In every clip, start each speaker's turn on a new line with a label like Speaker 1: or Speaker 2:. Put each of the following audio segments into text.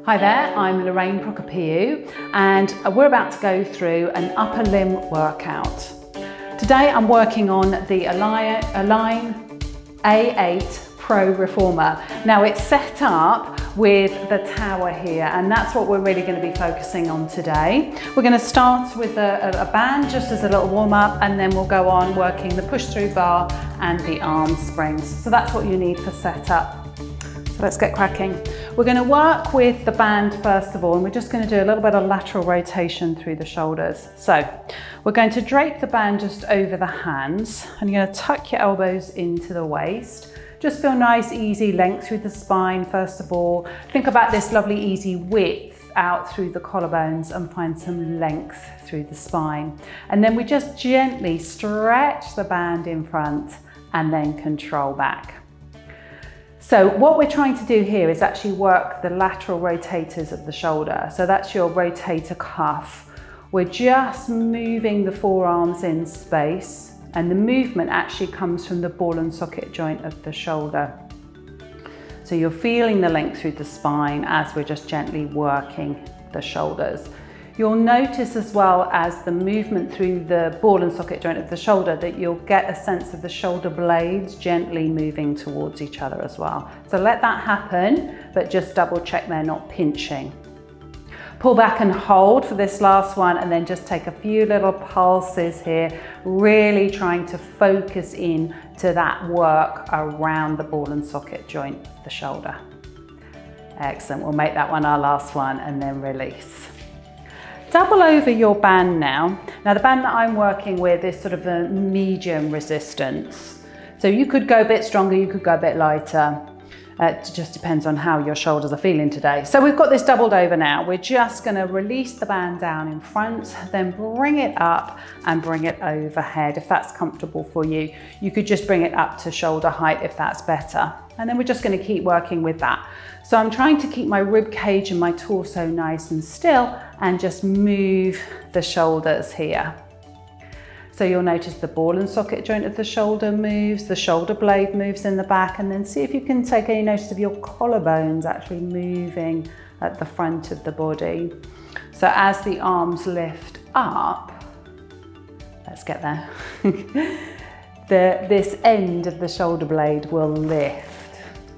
Speaker 1: Hi there, I'm Lorraine Prokopiou and we're about to go through an upper limb workout. Today I'm working on the Align A8 Pro Reformer. Now it's set up with the tower here and that's what we're really going to be focusing on today. We're going to start with a band just as a little warm up, and then we'll go on working the push through bar and the arm springs. So that's what you need for setup. So let's get cracking. We're going to work with the band first of all, and we're just going to do a little bit of lateral rotation through the shoulders. So we're going to drape the band just over the hands, and you're going to tuck your elbows into the waist. Just feel nice, easy length through the spine first of all. Think about this lovely, easy width out through the collarbones and find some length through the spine. And then we just gently stretch the band in front and then control back. So what we're trying to do here is actually work the lateral rotators of the shoulder. So that's your rotator cuff. We're just moving the forearms in space, and the movement actually comes from the ball and socket joint of the shoulder. So you're feeling the length through the spine as we're just gently working the shoulders. You'll notice as well as the movement through the ball and socket joint of the shoulder that you'll get a sense of the shoulder blades gently moving towards each other as well. So let that happen, but just double check they're not pinching. Pull back and hold for this last one, and then just take a few little pulses here, really trying to focus in to that work around the ball and socket joint of the shoulder. Excellent, we'll make that one our last one and then release. Double over your band now. Now the band that I'm working with is sort of a medium resistance. So you could go a bit stronger, you could go a bit lighter. It just depends on how your shoulders are feeling today. So we've got this doubled over now. We're just gonna release the band down in front, then bring it up and bring it overhead if that's comfortable for you. You could just bring it up to shoulder height if that's better. And then we're just gonna keep working with that. So I'm trying to keep my rib cage and my torso nice and still and just move the shoulders here. So you'll notice the ball and socket joint of the shoulder moves, the shoulder blade moves in the back, and then see if you can take any notice of your collarbones actually moving at the front of the body. So as the arms lift up, let's get there, this end of the shoulder blade will lift.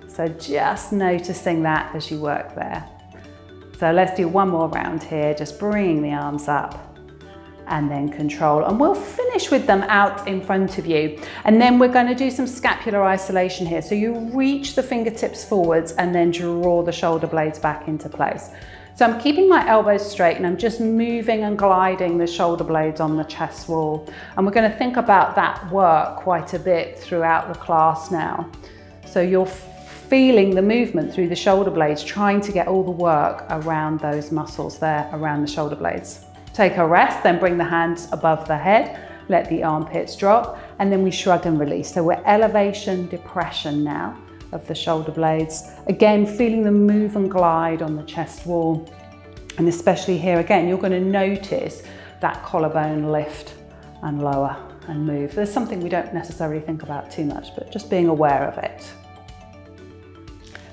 Speaker 1: So just noticing that as you work there. So let's do one more round here, just bringing the arms up and then control. And we'll finish with them out in front of you. And then we're going to do some scapular isolation here. So you reach the fingertips forwards and then draw the shoulder blades back into place. So I'm keeping my elbows straight and I'm just moving and gliding the shoulder blades on the chest wall. And we're going to think about that work quite a bit throughout the class now. So you're feeling the movement through the shoulder blades, trying to get all the work around those muscles there, around the shoulder blades. Take a rest, then bring the hands above the head, let the armpits drop, and then we shrug and release. So we're elevation, depression now of the shoulder blades. Again, feeling them move and glide on the chest wall. And especially here, again, you're going to notice that collarbone lift and lower and move. There's something we don't necessarily think about too much, but just being aware of it.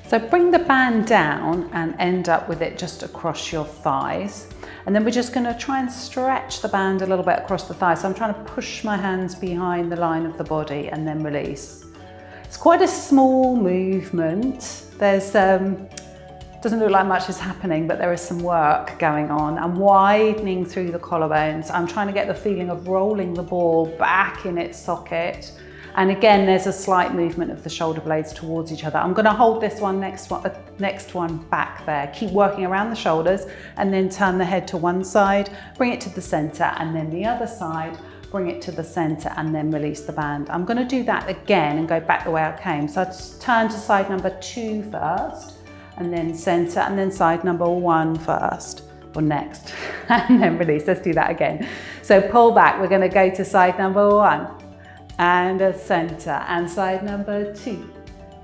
Speaker 1: So bring the band down and end up with it just across your thighs. And then we're just going to try and stretch the band a little bit across the thighs. So I'm trying to push my hands behind the line of the body and then release. It's quite a small movement. There's, doesn't look like much is happening, but there is some work going on. I'm widening through the collarbones. I'm trying to get the feeling of rolling the ball back in its socket. And again, there's a slight movement of the shoulder blades towards each other. I'm going to hold this one, next one back there. Keep working around the shoulders and then turn the head to one side, bring it to the center, and then the other side, bring it to the center, and then release the band. I'm going to do that again and go back the way I came. So I'd turn to side number 2 first, and then center, and then side number 1 first, or next, and then release. Let's do that again. So pull back. We're going to go to side number 1. And a center, and side number 2,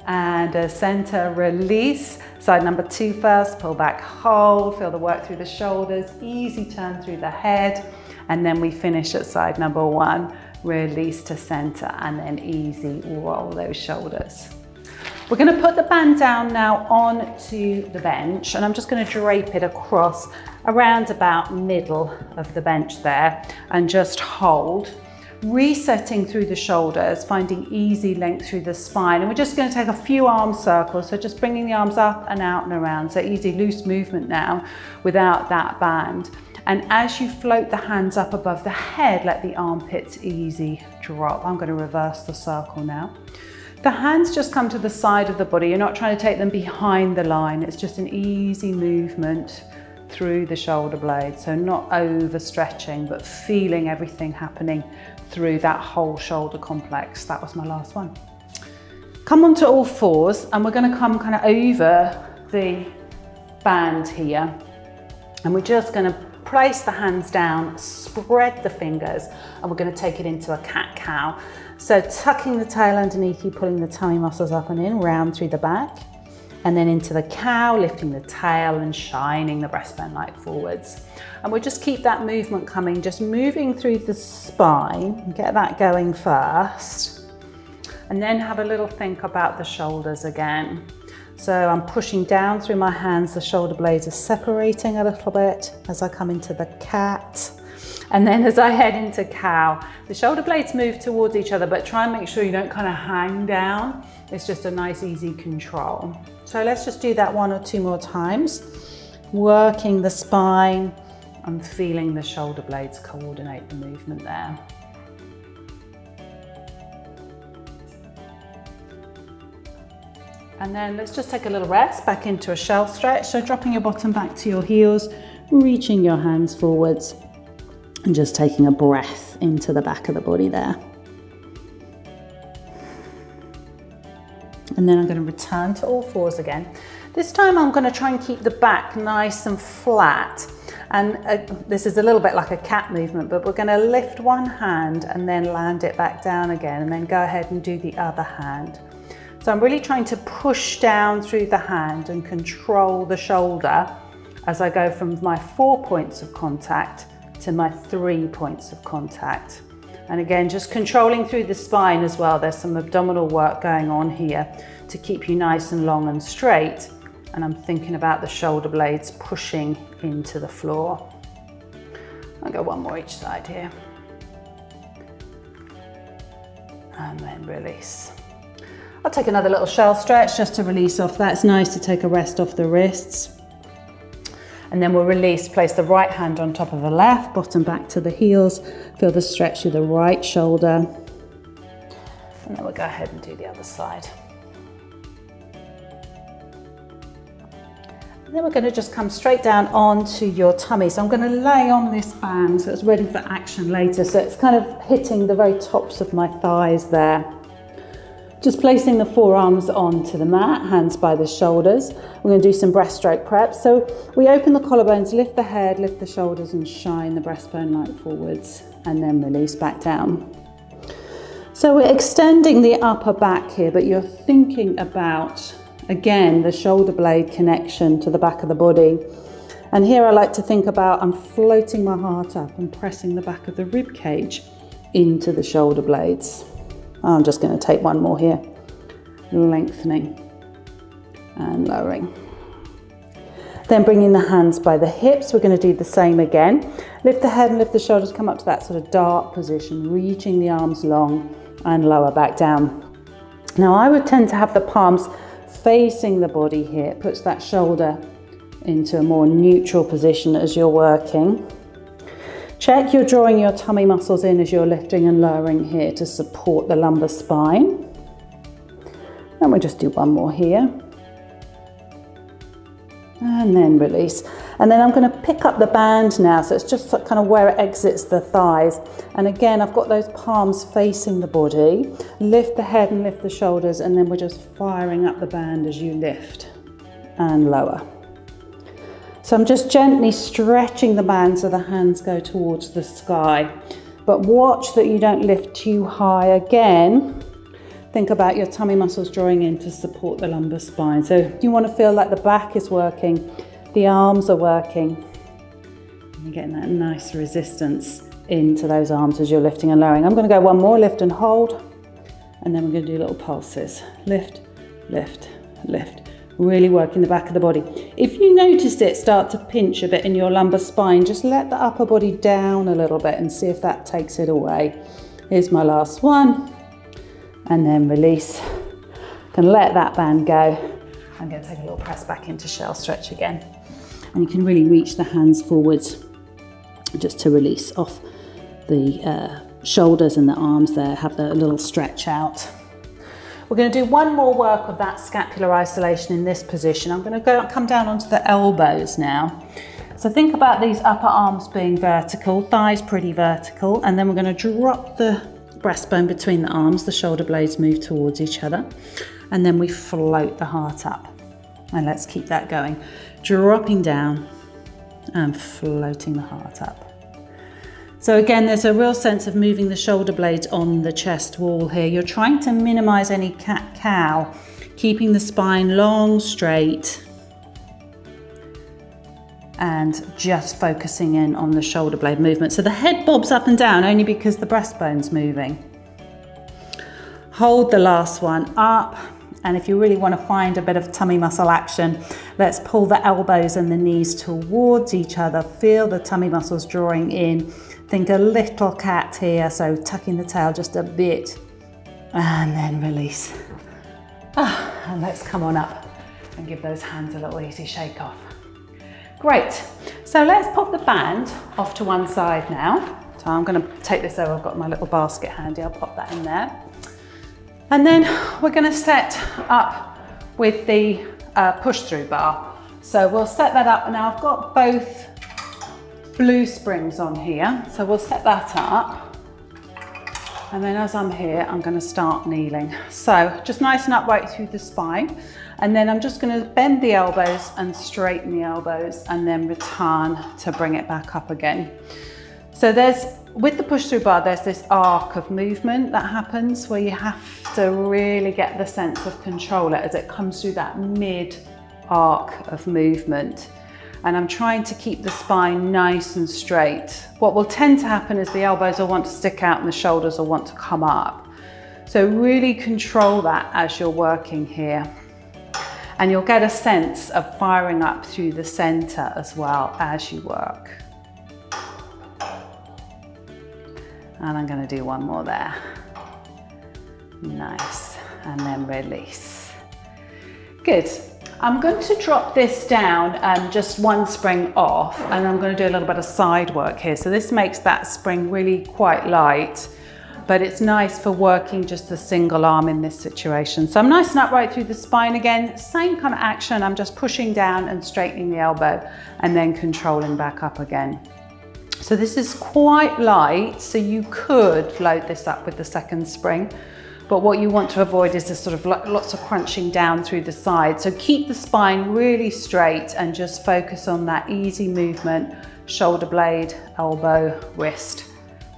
Speaker 1: and a center, release. Side number 2 first, pull back, hold, feel the work through the shoulders, easy turn through the head, and then we finish at side number 1, release to center, and then easy roll those shoulders. We're going to put the band down now onto the bench, and I'm just going to drape it across around about middle of the bench there and just hold. Resetting through the shoulders, finding easy length through the spine. And we're just going to take a few arm circles, so just bringing the arms up and out and around, so easy loose movement now without that band. And as you float the hands up above the head, let the armpits easy drop. I'm going to reverse the circle now. The hands just come to the side of the body. You're not trying to take them behind the line. It's just an easy movement through the shoulder blades. So not overstretching, but feeling everything happening through that whole shoulder complex. That was my last one. Come onto all fours, and we're going to come kind of over the band here. And we're just going to place the hands down, spread the fingers, and we're going to take it into a cat-cow. So tucking the tail underneath you, pulling the tummy muscles up and in, round through the back, and then into the cow, lifting the tail and shining the breastbone light forwards. And we'll just keep that movement coming, just moving through the spine, get that going first, and then have a little think about the shoulders again. So I'm pushing down through my hands, the shoulder blades are separating a little bit as I come into the cat. And then as I head into cow, the shoulder blades move towards each other, but try and make sure you don't kind of hang down. It's just a nice, easy control. So let's just do that 1 or 2 more times, working the spine and feeling the shoulder blades coordinate the movement there. And then let's just take a little rest back into a shell stretch. So dropping your bottom back to your heels, reaching your hands forwards, and just taking a breath into the back of the body there. And then I'm going to return to all fours again. This time I'm going to try and keep the back nice and flat. And this is a little bit like a cat movement, but we're going to lift one hand and then land it back down again, and then go ahead and do the other hand. So I'm really trying to push down through the hand and control the shoulder as I go from my 4 points of contact to my 3 points of contact. And again, just controlling through the spine as well. There's some abdominal work going on here to keep you nice and long and straight. And I'm thinking about the shoulder blades pushing into the floor. I'll go one more each side here. And then release. I'll take another little shell stretch just to release off that. It's nice to take a rest off the wrists. And then we'll release, place the right hand on top of the left, bottom back to the heels. Feel the stretch through the right shoulder. And then we'll go ahead and do the other side. And then we're going to just come straight down onto your tummy. So I'm going to lay on this band so it's ready for action later. So it's kind of hitting the very tops of my thighs there. Just placing the forearms onto the mat, hands by the shoulders. We're going to do some breaststroke prep. So we open the collarbones, lift the head, lift the shoulders, and shine the breastbone light forwards, and then release back down. So we're extending the upper back here, but you're thinking about, again, the shoulder blade connection to the back of the body. And here I like to think about, I'm floating my heart up and pressing the back of the rib cage into the shoulder blades. I'm just going to take one more here, lengthening and lowering. Then bringing the hands by the hips, we're going to do the same again. Lift the head and lift the shoulders, come up to that sort of dart position, reaching the arms long and lower back down. Now I would tend to have the palms facing the body here. It puts that shoulder into a more neutral position as you're working. Check you're drawing your tummy muscles in as you're lifting and lowering here to support the lumbar spine. And we'll just do one more here. And then release. And then I'm going to pick up the band now, so it's just kind of where it exits the thighs. And again, I've got those palms facing the body. Lift the head and lift the shoulders, and then we're just firing up the band as you lift and lower. So I'm just gently stretching the band so the hands go towards the sky. But watch that you don't lift too high again. Think about your tummy muscles drawing in to support the lumbar spine. So you want to feel like the back is working, the arms are working. And you're getting that nice resistance into those arms as you're lifting and lowering. I'm going to go one more, lift and hold. And then we're going to do little pulses. Lift
Speaker 2: lift, lift. Really working the back of the body. If you noticed it start to pinch a bit in your lumbar spine, just let the upper body down a little bit and see if that takes it away. Here's my last one. And then release. Can let that band go. I'm going to take a little press back into shell stretch again. And you can really reach the hands forwards just to release off the shoulders and the arms there. Have the little stretch out. We're going to do one more work of that scapular isolation in this position. I'm going to come down onto the elbows now. So think about these upper arms being vertical, thighs pretty vertical, and then we're going to drop the breastbone between the arms, the shoulder blades move towards each other, and then we float the heart up. And let's keep that going. Dropping down and floating the heart up. So again, there's a real sense of moving the shoulder blades on the chest wall here. You're trying to minimize any cat-cow, keeping the spine long, straight, and just focusing in on the shoulder blade movement. So the head bobs up and down only because the breastbone's moving. Hold the last one up. And if you really want to find a bit of tummy muscle action, let's pull the elbows and the knees towards each other. Feel the tummy muscles drawing in. Think a little cat here, so tucking the tail just a bit. And then release. And let's come on up and give those hands a little easy shake off. Great. So let's pop the band off to one side now. So I'm going to take this over. I've got my little basket handy. I'll pop that in there. And then we're going to set up with the push-through bar. So we'll set that up. Now I've got both blue springs on here. So we'll set that up. And then as I'm here, I'm going to start kneeling. So just nice and upright through the spine. And then I'm just going to bend the elbows and straighten the elbows and then return to bring it back up again. So with the push-through bar, there's this arc of movement that happens where you have to really get the sense of control as it comes through that mid-arc of movement. And I'm trying to keep the spine nice and straight. What will tend to happen is the elbows will want to stick out and the shoulders will want to come up. So really control that as you're working here. And you'll get a sense of firing up through the center as well as you work. And I'm going to do one more there. Nice. And then release. Good. I'm going to drop this down just one spring off, and I'm going to do a little bit of side work here. So this makes that spring really quite light, but it's nice for working just a single arm in this situation. So I'm nice and upright through the spine again. Same kind of action. I'm just pushing down and straightening the elbow and then controlling back up again. So this is quite light, so you could load this up with the second spring, but what you want to avoid is this sort of lots of crunching down through the side. So keep the spine really straight and just focus on that easy movement, shoulder blade, elbow, wrist,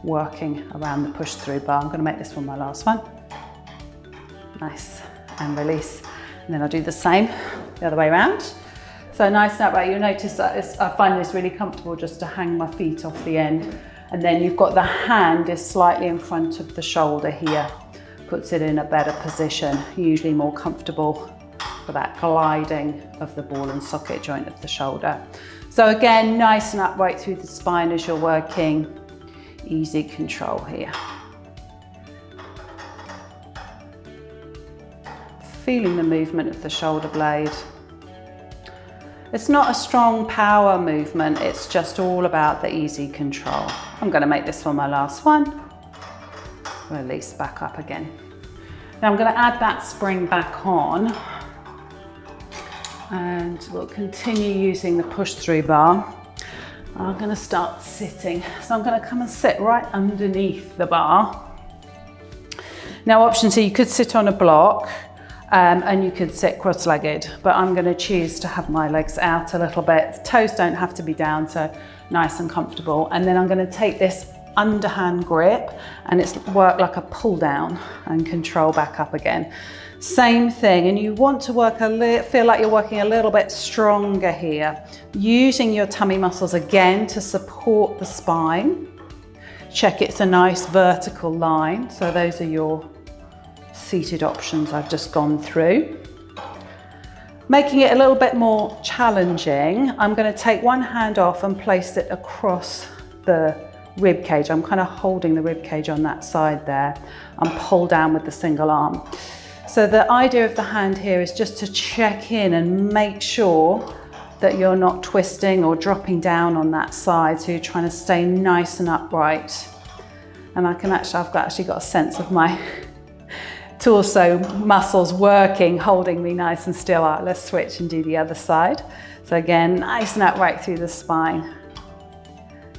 Speaker 2: working around the push through bar. I'm going to make this one my last one. Nice, and release. And then I'll do the same the other way around. So nice and upright. You'll notice that I find this really comfortable just to hang my feet off the end. And then you've got the hand is slightly in front of the shoulder here. Puts it in a better position, usually more comfortable for that gliding of the ball and socket joint of the shoulder. So again, nice and upright through the spine as you're working. Easy control here. Feeling the movement of the shoulder blade. It's not a strong power movement, it's just all about the easy control. I'm going to make this one my last one. Release back up again. Now I'm going to add that spring back on and we'll continue using the push through bar. I'm going to start sitting. So I'm going to come and sit right underneath the bar. Now options here, you could sit on a block and you could sit cross-legged, but I'm going to choose to have my legs out a little bit. Toes don't have to be down, so nice and comfortable. And then I'm going to take this underhand grip and it's work like a pull down and control back up again. Same thing, and you want to work feel like you're working a little bit stronger here, using your tummy muscles again to support the spine. Check it's a nice vertical line. So those are your seated options I've just gone through.
Speaker 1: Making it a little bit more challenging, I'm going to take one hand off and place it across the rib cage. I'm kind of holding the rib cage on that side there and pull down with the single arm. So the idea of the hand here is just to check in and make sure that you're not twisting or dropping down on that side. So you're trying to stay nice and upright. And I've actually got a sense of my torso muscles working, holding me nice and still. All right, let's switch and do the other side. So again, nice and upright through the spine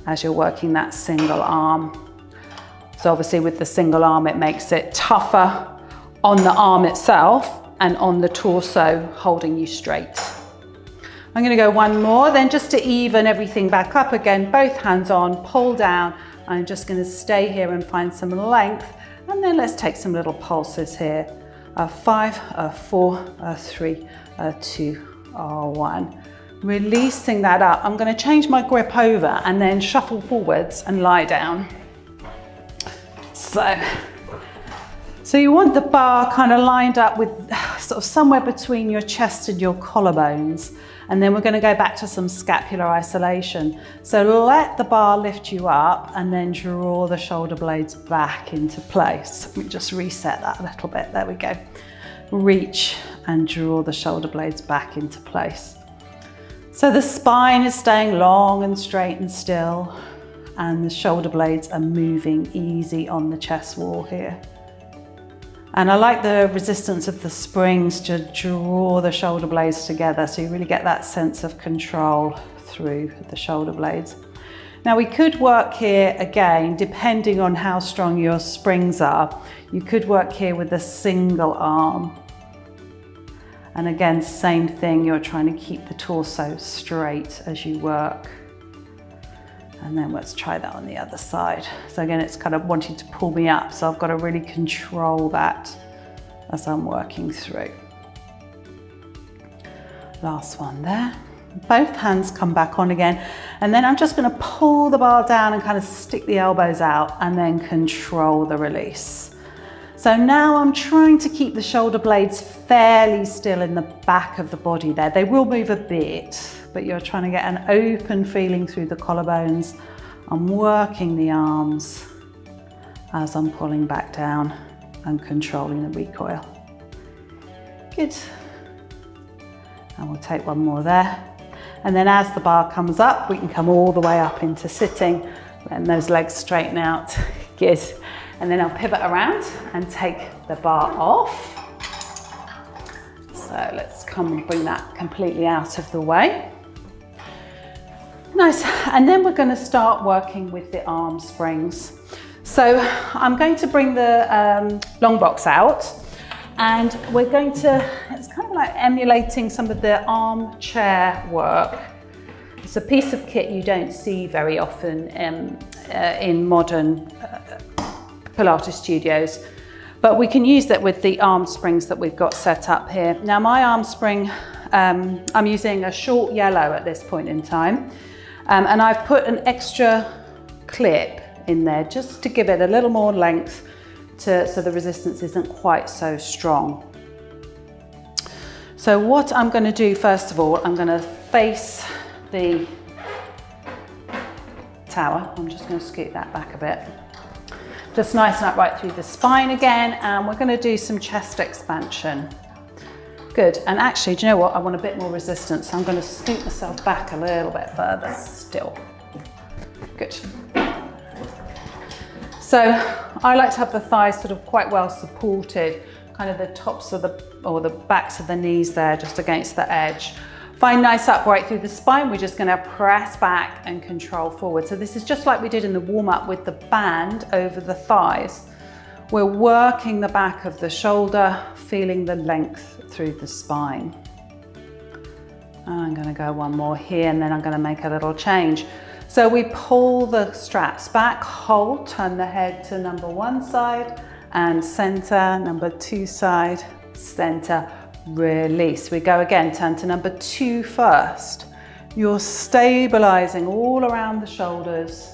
Speaker 1: as you're working that single arm. So obviously with the single arm, it makes it tougher on the arm itself and on the torso, holding you straight. I'm going to go one more, then just to even everything back up again, both hands on, pull down. I'm just going to stay here and find some length. And then let's take some little pulses here. 5, 4, 3, 2, 1. Releasing that up. I'm going to change my grip over and then shuffle forwards and lie down. So you want the bar kind of lined up with sort of somewhere between your chest and your collarbones. And then we're going to go back to some scapular isolation. So let the bar lift you up and then draw the shoulder blades back into place. Let me just reset that a little bit. There we go. Reach and draw the shoulder blades back into place. So the spine is staying long and straight and still, and the shoulder blades are moving easy on the chest wall here. And I like the resistance of the springs to draw the shoulder blades together, so you really get that sense of control through the shoulder blades. Now we could work here again, depending on how strong your springs are. You could work here with a single arm. And again, same thing, you're trying to keep the torso straight as you work. And then let's try that on the other side. So again, it's kind of wanting to pull me up, so I've got to really control that as I'm working through. Last one there. Both hands come back on again. And then I'm just going to pull the bar down and kind of stick the elbows out and then control the release. So now I'm trying to keep the shoulder blades fairly still in the back of the body there. They will move a bit, but you're trying to get an open feeling through the collarbones. I'm working the arms as I'm pulling back down and controlling the recoil. Good. And we'll take one more there. And then as the bar comes up, we can come all the way up into sitting, letting those legs straighten out. Good. And then I'll pivot around and take the bar off. So let's come and bring that completely out of the way. Nice, and then we're going to start working with the arm springs. So I'm going to bring the long box out, and we're going to, it's kind of like emulating some of the armchair work. It's a piece of kit you don't see very often in modern Pilates studios, but we can use that with the arm springs that we've got set up here. Now my arm spring, I'm using a short yellow at this point in time. And I've put an extra clip in there just to give it a little more length so the resistance isn't quite so strong. So what I'm going to do first of all, I'm going to face the tower. I'm just going to scoot that back a bit. Just nice and upright through the spine again, and we're going to do some chest expansion. Good, and actually, do you know what? I want a bit more resistance, so I'm going to scoot myself back a little bit further still. Good. So I like to have the thighs sort of quite well supported, kind of the tops of the backs of the knees there, just against the edge. Find nice upright through the spine. We're just going to press back and control forward. So this is just like we did in the warm-up with the band over the thighs. We're working the back of the shoulder, feeling the length through the spine. And I'm going to go one more here, and then I'm going to make a little change. So we pull the straps back, hold, turn the head to number 1 side and center, number 2 side, center, release. We go again, turn to number 2 first. You're stabilizing all around the shoulders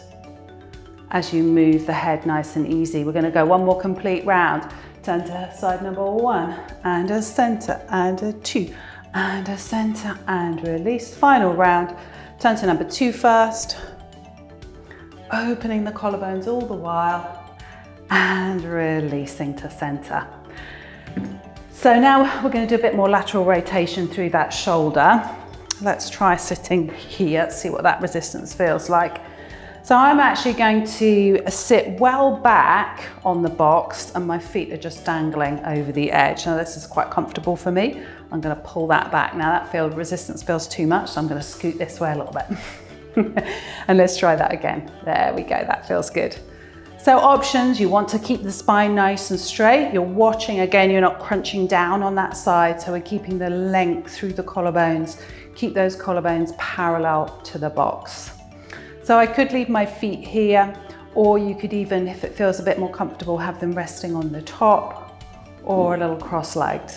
Speaker 1: as you move the head nice and easy. We're going to go one more complete round. Turn to side number 1 and a center and a 2
Speaker 2: and a center and release. Final round. Turn to number 2 first. Opening the collarbones all the while and releasing to center. So now we're going to do a bit more lateral rotation through that shoulder. Let's try sitting here, see what that resistance feels like. So I'm actually going to sit well back on the box and my feet are just dangling over the edge. Now this is quite comfortable for me. I'm going to pull that back. Now that resistance feels too much, so I'm going to scoot this way a little bit. And let's try that again. There we go, that feels good. So options, you want to keep the spine nice and straight. You're watching, again, you're not crunching down on that side, so we're keeping the length through the collarbones. Keep those collarbones parallel to the box. So I could leave my feet here, or you could even, if it feels a bit more comfortable, have them resting on the top or a little cross-legged.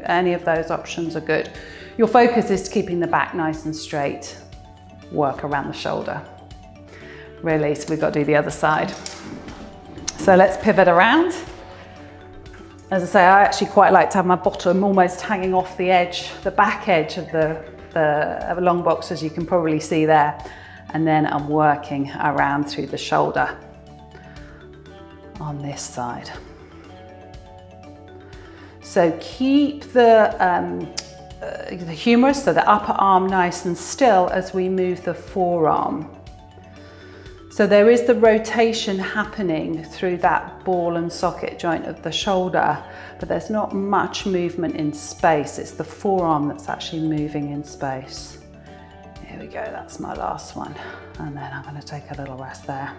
Speaker 2: Any of those options are good. Your focus is keeping the back nice and straight. Work around the shoulder. Release, we've got to do the other side. So let's pivot around. As I say, I actually quite like to have my bottom almost hanging off the edge, the back edge of the long box, as you can probably see there. And then I'm working around through the shoulder on this side. So keep the humerus, so the upper arm, nice and still as we move the forearm. So there is the rotation happening through that ball and socket joint of the shoulder, but there's not much movement in space. It's the forearm that's actually moving in space. Here we go, that's my last one. And then I'm going to take a little rest there.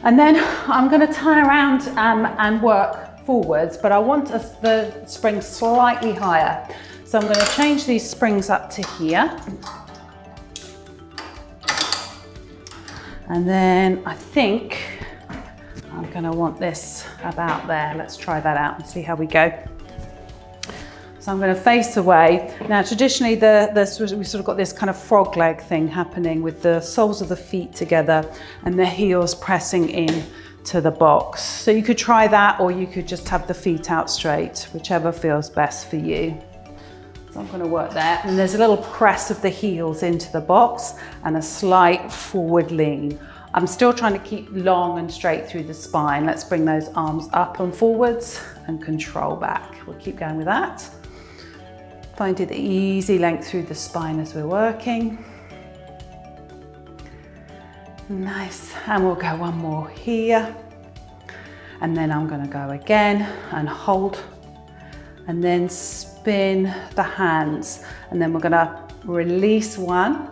Speaker 2: And then I'm going to turn around and work forwards, but I want the spring slightly higher. So I'm going to change these springs up to here. And then I think I'm going to want this about there. Let's try that out and see how we go. So I'm going to face away. Now traditionally we've sort of got this kind of frog leg thing happening with the soles of the feet together and the heels pressing in to the box. So you could try that, or you could just have the feet out straight, whichever feels best for you. So I'm going to work there. And there's a little press of the heels into the box and a slight forward lean. I'm still trying to keep long and straight through the spine. Let's bring those arms up and forwards and control back. We'll keep going with that. Finding the easy length through the spine as we're working. Nice, and we'll go one more here. And then I'm going to go again and hold, and then spin the hands. And then we're going to release one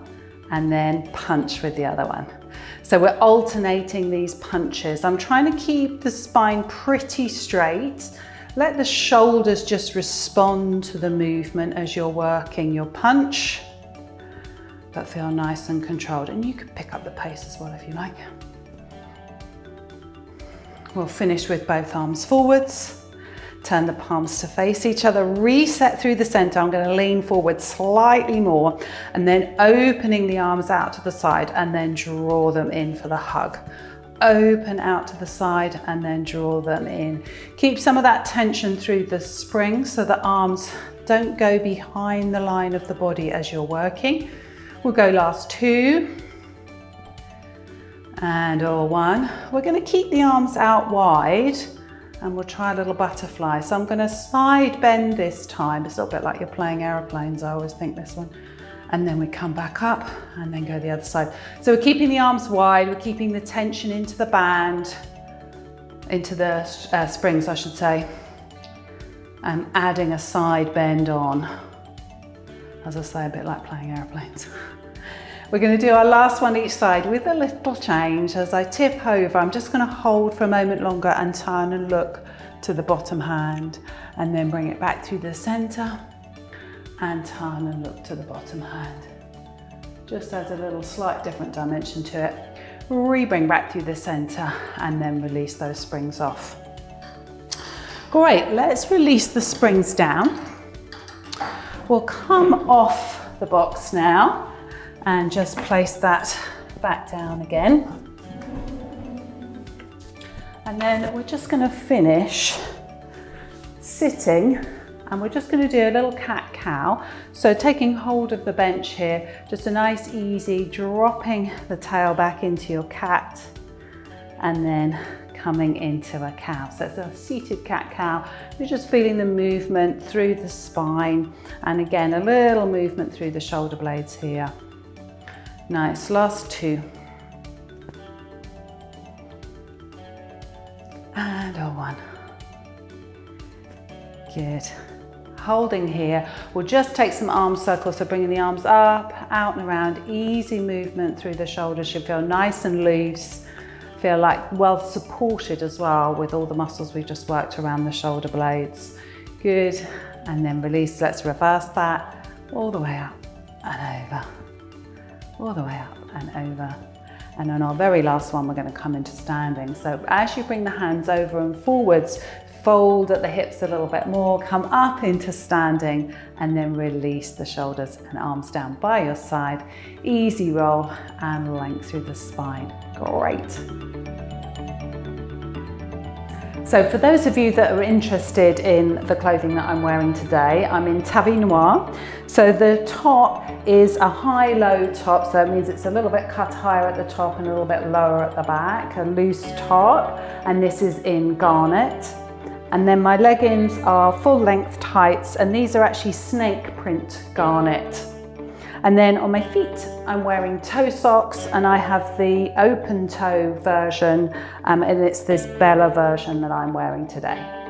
Speaker 2: and then punch with the other one. So we're alternating these punches. I'm trying to keep the spine pretty straight. Let the shoulders just respond to the movement as you're working your punch, but feel nice and controlled. And you can pick up the pace as well if you like. We'll finish with both arms forwards. Turn the palms to face each other, reset through the center. I'm going to lean forward slightly more and then opening the arms out to the side and then draw them in for the hug. Open out to the side and then draw them in. Keep some of that tension through the spring so the arms don't go behind the line of the body as you're working. We'll go last two and or one. We're going to keep the arms out wide and we'll try a little butterfly. So I'm going to side bend this time. It's a little bit like you're playing aeroplanes, I always think this one. And then we come back up and then go the other side. So we're keeping the arms wide, we're keeping the tension into the band, into the springs, I should say, and adding a side bend on. As I say, a bit like playing airplanes. We're going to do our last one each side with a little change. As I tip over, I'm just going to hold for a moment longer and turn and look to the bottom hand, and then bring it back through the center and turn and look to the bottom hand. Just adds a little slight different dimension to it. Re-bring back through the center and then release those springs off. Great, let's release the springs down. We'll come off the box now and just place that back down again. And then we're just going to finish sitting and we're just going to do a little cat-cow. So taking hold of the bench here, just a nice easy dropping the tail back into your cat and then coming into a cow. So it's a seated cat-cow. You're just feeling the movement through the spine, and again a little movement through the shoulder blades here. Nice, last two. And a one. Good. Holding here, we'll just take some arm circles, so bringing the arms up, out and around, easy movement through the shoulders. Should feel nice and loose, feel like well supported as well with all the muscles we've just worked around the shoulder blades. Good, and then release. Let's reverse that, all the way up and over, all the way up and over. And on our very last one, we're going to come into standing. So as you bring the hands over and forwards, fold at the hips a little bit more, come up into standing, and then release the shoulders and arms down by your side. Easy roll and length through the spine. Great. So for those of you that are interested in the clothing that I'm wearing today, I'm in Tabby Noir. So the top is a high-low top, so it means it's a little bit cut higher at the top and a little bit lower at the back, a loose top, and this is in garnet. And then my leggings are full-length tights, and these are actually snake print garnet. And then on my feet, I'm wearing toe socks, and I have the open toe version, and it's this Bella version that I'm wearing today.